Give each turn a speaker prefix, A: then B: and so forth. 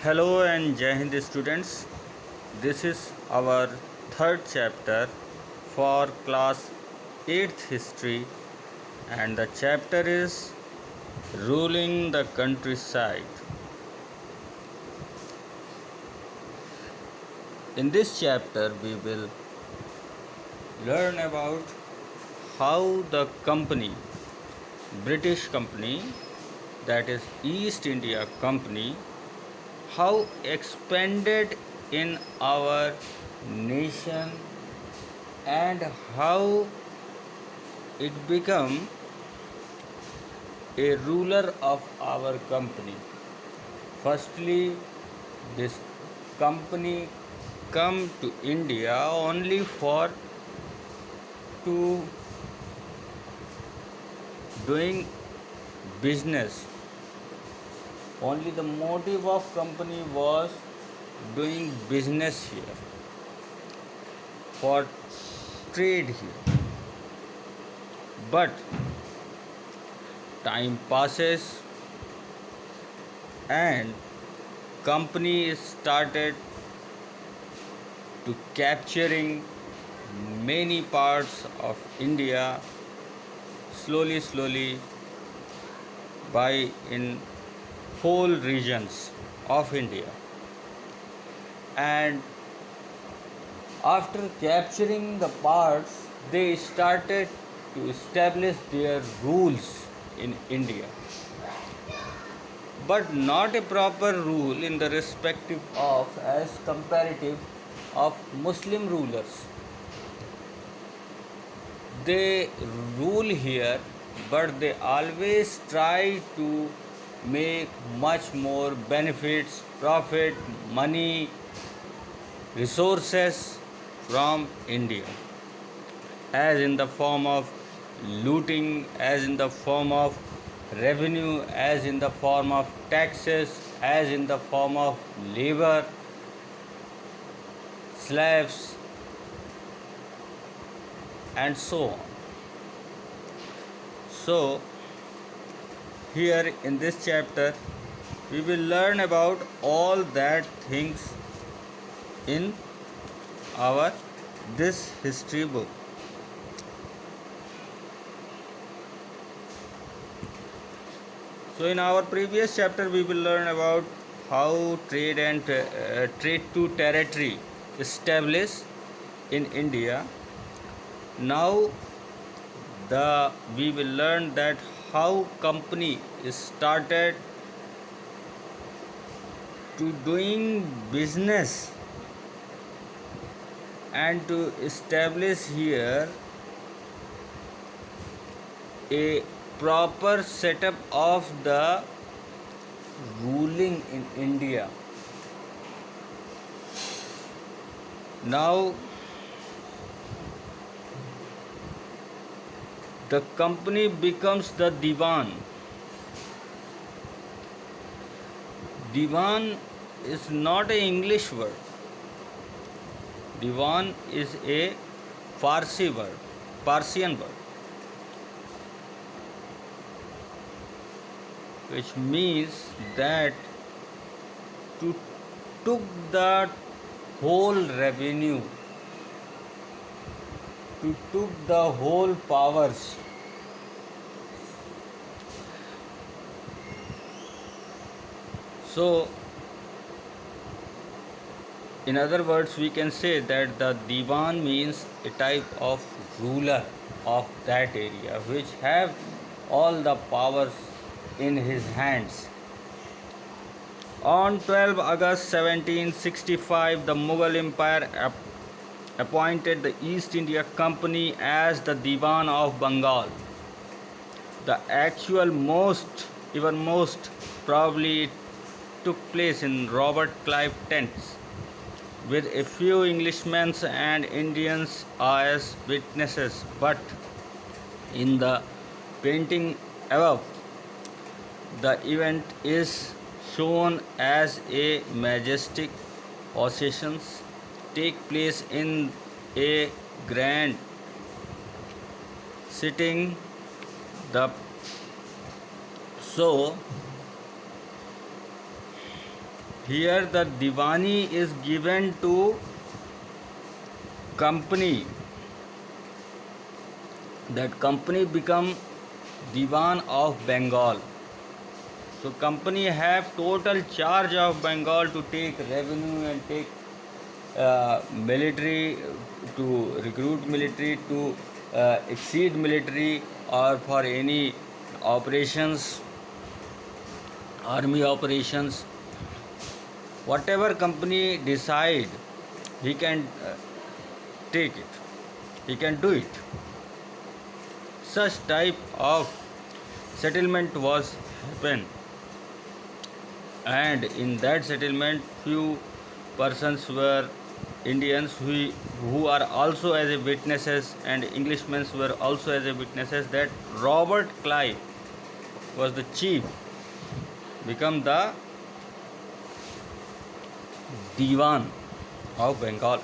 A: Hello and Jai Hind students. This is our third chapter for class 8th history, and the chapter is ruling the countryside. In this chapter we will learn about how the company, British company, that is East India Company, how expanded in our nation and how it become a ruler of our company. Firstly, this company come to India only for to doing business. Only the motive of company was doing business here, for trade here. But time passes and company started to capturing many parts of India slowly by in whole regions of India. And after capturing the parts, they started to establish their rules in India, but not a proper rule in the respective of as comparative of Muslim rulers. They rule here, but they always try to make much more benefits, profit, money, resources from India, as in the form of looting, as in the form of revenue, as in the form of taxes, as in the form of labor, slaves, and so on. So, here in this chapter, we will learn about all that things in our this history book. So in our previous chapter we will learn about how trade and trade to territory established in India. Now we will learn that how company started to doing business and to establish here a proper setup of the ruling in India. Now the company becomes the Diwan. Diwan is not an English word. Diwan is a Farsi word, Persian word, which means that to took the whole revenue, to took the whole powers. So in other words, we can say that the Diwan means a type of ruler of that area which have all the powers in his hands. On 12 August 1765, the Mughal Empire appointed the East India Company as the Diwan of Bengal. The actual most probably took place in Robert Clive tents, with a few Englishmen and Indians as witnesses, but in the painting above, the event is shown as a majestic processions take place in a grand sitting the so Here the Diwani is given to company. That company become Diwan of Bengal. So company have total charge of Bengal to take revenue and take military, to recruit military, to exceed military, or for any operations, army operations. Whatever company decide, he can take it. He can do it. Such type of settlement was happen, and in that settlement few persons were Indians who are also as a witnesses, and Englishmen were also as a witnesses, that Robert Clive was the chief, become the Diwan of Bengal.